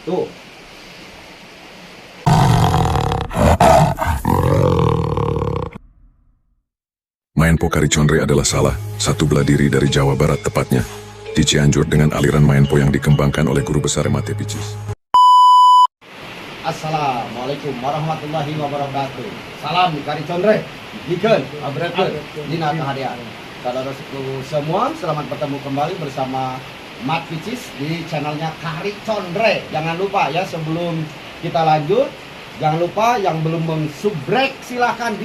Tuh. Main Pokari Condre adalah salah satu bela diri dari Jawa Barat, tepatnya di Cianjur, dengan aliran main po yang dikembangkan oleh guru besar Mate Picis. Assalamualaikum warahmatullahi wabarakatuh. Salam Kari Condre. Dikeun, abrekeun, dina kahadian. Saudara-saudaraku semua, selamat bertemu kembali bersama Mat Picis di channelnya Kari Condre. Jangan lupa ya, sebelum kita lanjut, jangan lupa yang belum subscribe silahkan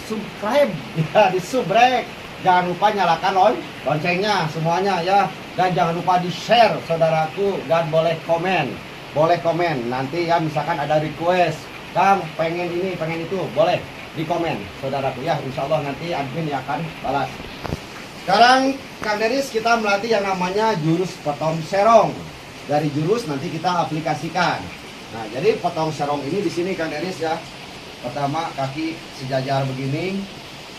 subscribe ya, subscribe. Jangan lupa nyalakan loncengnya semuanya ya, dan jangan lupa di share saudaraku, dan boleh komen nanti ya, misalkan ada request, Kang pengen ini pengen itu, boleh di komen saudaraku ya, insya Allah nanti admin yang akan balas. Sekarang Kang Deris, kita melatih yang namanya jurus potong serong. Dari jurus nanti kita aplikasikan. Nah, jadi potong serong ini di sini Kang Deris ya. Pertama kaki sejajar begini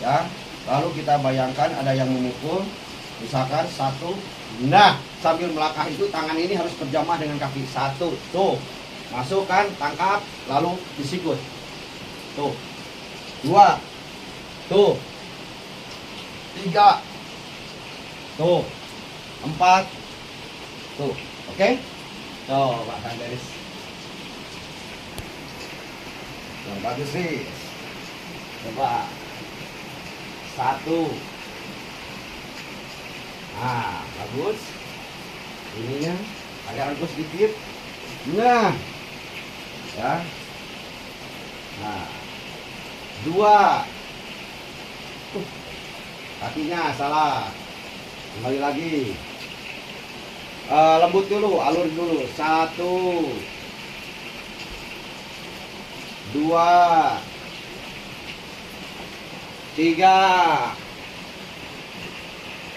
ya. Lalu kita bayangkan ada yang memukul, misalkan satu. Nah, sambil melangkah itu tangan ini harus berjamaah dengan kaki. Satu, tuh, masukkan, tangkap, lalu disikut. Tuh, dua, tuh, tiga, tuh, empat, tuh, oke? Coba Kang Deris. Yang bagus sih. Coba. Satu. Nah, bagus. Ininya agak angkus sedikit. Nah. Ya. Nah. Dua. Kakinya salah. Kembali lagi. Lembut dulu, alur dulu. Satu. Dua. Tiga.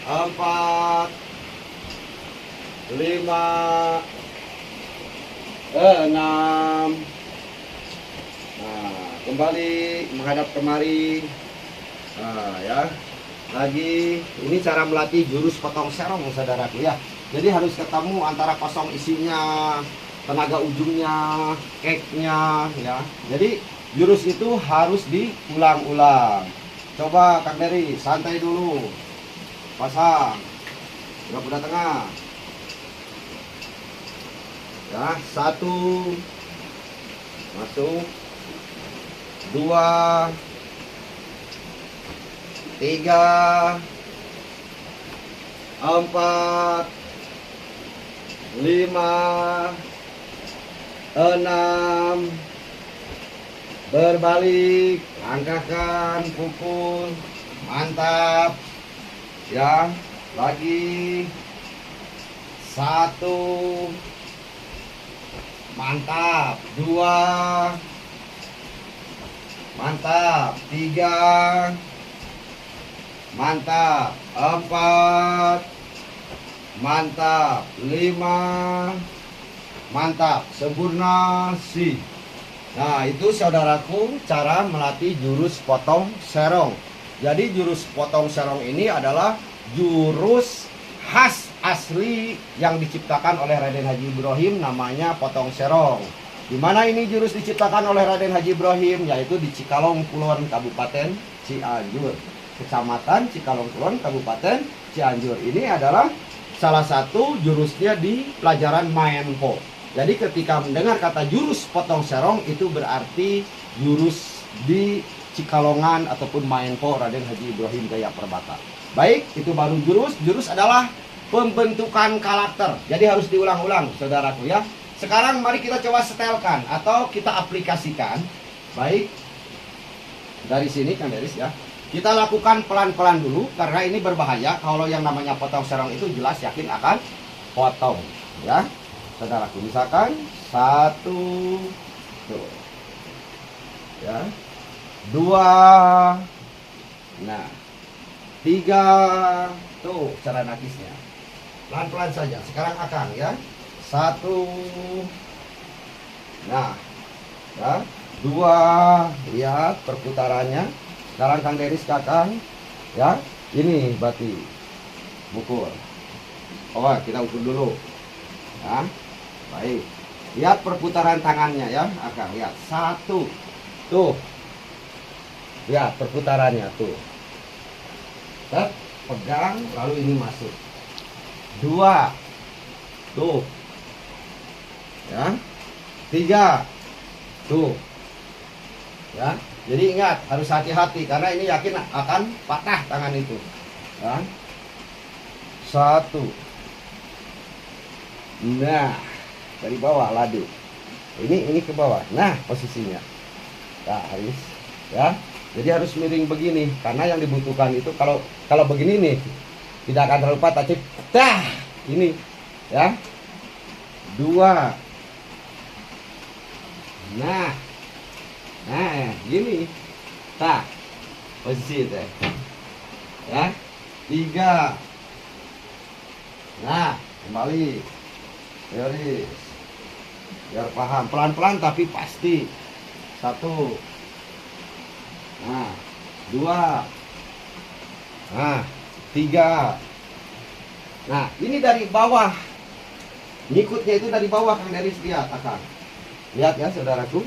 Empat. Lima. Enam. Nah, kembali menghadap kemari. Nah, ya. Lagi, ini cara melatih jurus potong serong saudaraku ya. Jadi harus ketemu antara kosong isinya, tenaga ujungnya, cake-nya ya. Jadi jurus itu harus diulang-ulang. Coba Kang Dery, santai dulu. Pasang. Udah tengah. Ya, satu. Masuk. Dua. Tiga. Empat. Lima. Enam. Berbalik, angkatkan, pukul, mantap ya. Lagi satu, mantap. Dua, mantap. Tiga, mantap. Empat, mantap. Lima, mantap. Sempurna sih. Nah, itu saudaraku cara melatih jurus potong serong. Jadi jurus potong serong ini adalah jurus khas asli yang diciptakan oleh Raden Haji Ibrahim, namanya potong serong. Dimana ini jurus diciptakan oleh Raden Haji Ibrahim, yaitu di Cikalong Kulon, Kabupaten Cianjur. Kecamatan Cikalong Kulon, Kabupaten Cianjur. Ini adalah salah satu jurusnya di pelajaran main po. Jadi ketika mendengar kata jurus potong serong, itu berarti jurus di Cikalongan ataupun main po Raden Haji Ibrahim Gaya Perbata. Baik, itu baru jurus. Jurus adalah pembentukan karakter. Jadi harus diulang-ulang saudaraku ya. Sekarang mari kita coba setelkan atau kita aplikasikan. Baik, dari sini Kang Deris ya. Kita lakukan pelan-pelan dulu karena ini berbahaya. Kalau yang namanya potong serong itu jelas yakin akan potong ya. Saudaraku, misalkan satu, tuh, ya, dua, nah, tiga, tuh cara nakisnya, pelan-pelan saja. Sekarang akan ya, satu, nah, ya, dua, lihat perputarannya. Sekarang Kang Deris kakang, ya, ini berarti pukul. Oh, kita ukur dulu, ya. Baik, Lihat perputaran tangannya ya, Akang. Lihat, satu. Tuh. Lihat perputarannya tuh. Set, pegang, lalu ini masuk. Dua. Tuh. Ya. Tiga. Tuh. Ya. Jadi ingat, harus hati-hati karena ini yakin akan patah tangan itu. Ya. Satu. Nah, dari bawah ladu. Ini ke bawah. Nah, posisinya. Nah, harus ya. Jadi harus miring begini karena yang dibutuhkan itu kalau begini nih tidak akan terlalu patah. Dah, ini ya. Dua. Nah, gini. Nah, posisi itu. Ya. Tiga. Nah, kembali. Iris. Biar paham. Pelan-pelan tapi pasti. Satu. Nah, dua. Nah, tiga. Nah, ini dari bawah. Ngikutnya itu dari bawah, Kang Deris. Lihat, Akang. Lihat ya, saudaraku.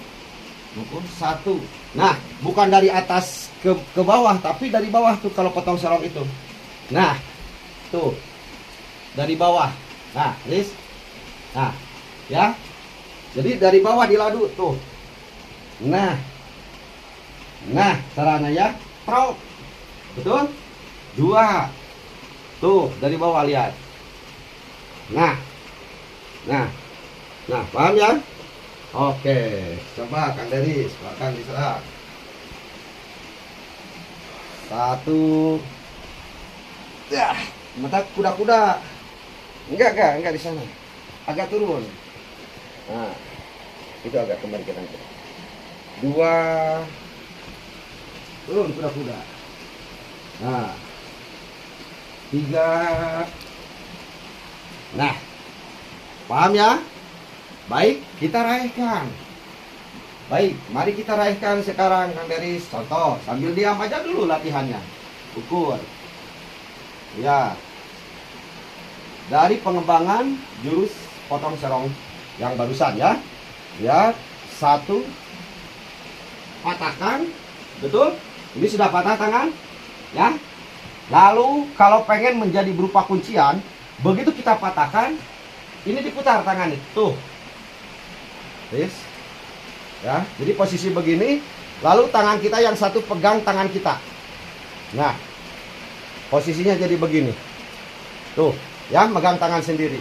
Ukur satu. Nah, bukan dari atas ke bawah, tapi dari bawah tuh kalau potong serong itu. Nah, tuh. Dari bawah. Nah, Riz. Nah, ya. Jadi dari bawah diladu tuh. Nah, caranya ya. Pro. Betul? Dua. Tuh, dari bawah lihat. Nah, paham ya? Oke, coba Kang Deris, belakang diserang. Satu. Ya, mata kuda-kuda. Enggak di sana. Agak turun. Nah, itu agak kembali ke kanan. Dua. Turun kuda-kuda. Nah. Tiga. Nah. Paham ya? Baik, kita raihkan. Baik, mari kita raihkan sekarang, Kang Deris. Contoh, sambil diam aja dulu latihannya. Ukur. Ya. Dari pengembangan jurus potong serong yang barusan ya. Ya, satu. Patahkan. Betul? Ini sudah patah tangan. Ya. Lalu kalau pengen menjadi berupa kuncian, begitu kita patahkan, ini diputar tangan itu. Tuh. Yes. Ya, jadi posisi begini, lalu tangan kita yang satu pegang tangan kita. Nah, posisinya jadi begini. Tuh, ya, megang tangan sendiri.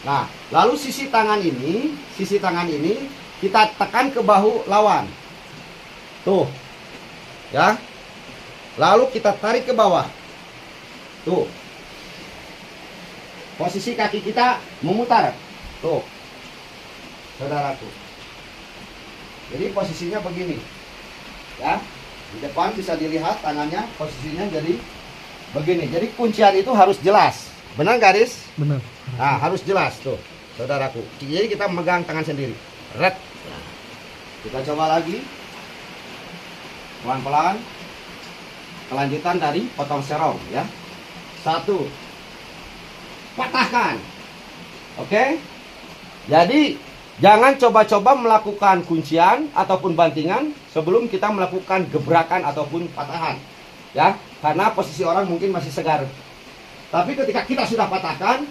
Nah, lalu sisi tangan ini kita tekan ke bahu lawan. Tuh. Ya. Lalu kita tarik ke bawah. Tuh. Posisi kaki kita memutar. Tuh. Saudaraku. Jadi posisinya begini. Ya. Di depan bisa dilihat tangannya posisinya jadi begini. Jadi kuncian itu harus jelas. Benar garis? Benar. Nah, harus jelas tuh, saudaraku. Jadi kita memegang tangan sendiri. Red. Nah, kita coba lagi. Pelan-pelan. Kelanjutan dari potong serong ya. Satu. Patahkan. Oke? Jadi jangan coba-coba melakukan kuncian ataupun bantingan sebelum kita melakukan gebrakan ataupun patahan. Ya, karena posisi orang mungkin masih segar. Tapi ketika kita sudah patahkan,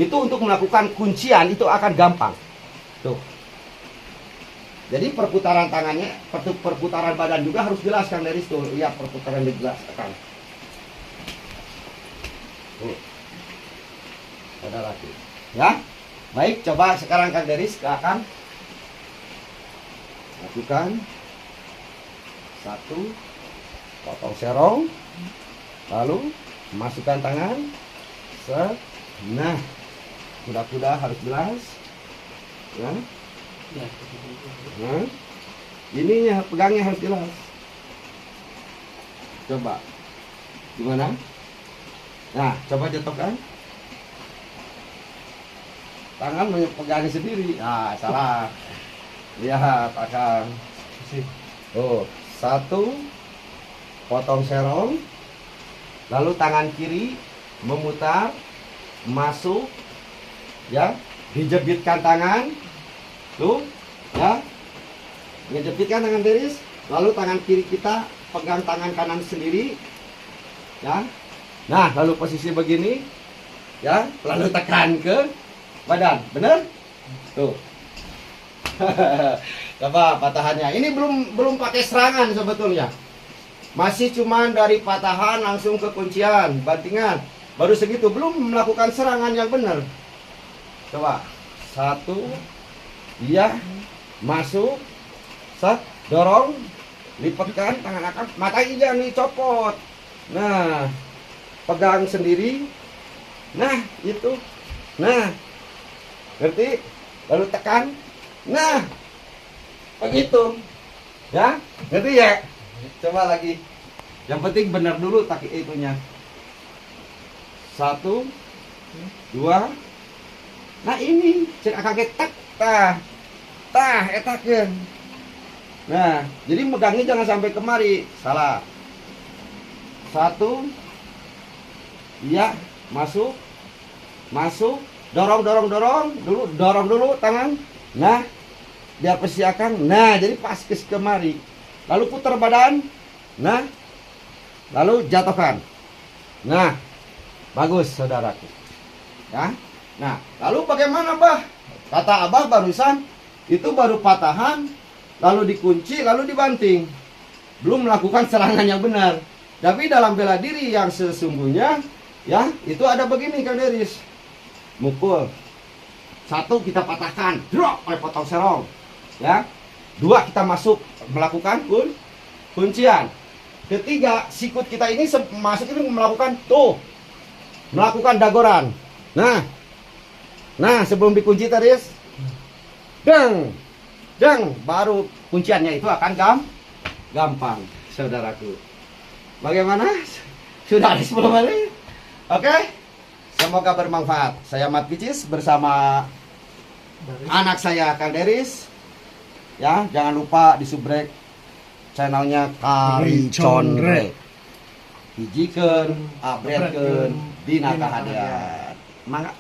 itu untuk melakukan kuncian itu akan gampang. Tuh. Jadi perputaran tangannya, perputaran badan juga harus jelas, Kang Deris tuh. Lihat perputaran jelas, Kang. Tuh. Ada lagi. Ya. Baik, coba sekarang Kang Deris ke Akang. Lakukan. Satu. Potong serong. Lalu masukkan tangan. Set. Nah. Kuda-kuda harus jelas. Ya. Nah. Ininya pegangnya harus jelas. Coba. Gimana? Nah, coba jatuhkan. Tangan pegangnya sendiri. Ah, salah. Lihat, Akang. Oh, satu. Potong serong. Lalu tangan kiri memutar, masuk, ya, dijepitkan tangan, Tuh, ya. Ngejepitkan tangan Deris, lalu tangan kiri kita pegang tangan kanan sendiri. Ya. Nah, lalu posisi begini. Ya, lalu tekan ke badan. Bener? Tuh. Coba patahannya. Ini belum pakai serangan sebetulnya. Masih cuman dari patahan langsung ke kuncian, bantingan. Baru segitu, belum melakukan serangan yang benar. Coba. 1, iya, masuk, set, dorong, lipatkan tangan akan, mata jangan dicopot. Nah, pegang sendiri. Nah, itu. Nah, ngerti? Lalu tekan. Nah, begitu. Ya, ngerti ya? Coba lagi. Yang penting benar dulu kaki itunya. 1, 2. Nah ini cek akang tak etakeun. Nah, jadi megangnya jangan sampai kemari. Salah. 1. Iya, masuk. Dorong dulu tangan. Nah, biar persiakan. Nah, jadi pas ke kemari. Lalu putar badan. Nah, lalu jatuhkan. Nah, bagus saudaraku. Ya. Nah, lalu bagaimana, Bah? Kata Abah barusan, itu baru patahan, lalu dikunci, lalu dibanting. Belum melakukan serangan yang benar. Tapi dalam bela diri yang sesungguhnya, ya, itu ada begini, Kang Deris. Mukul. 1 kita patahkan, drop oleh potong serong. Ya. 2 kita masuk melakukan kuncian. 3 sikut kita ini masuk ini melakukan melakukan dagoran. Nah, sebelum dikunci Deris, baru kunciannya itu akan gampang, saudaraku. Bagaimana? Sudah ada 10 menit? Oke? Semoga bermanfaat. Saya Mat Picis bersama anak saya Kang Deris. Ya, jangan lupa disubrek channelnya Kariconre. Hijikeun, updatekeun dina kahadian. Mangga.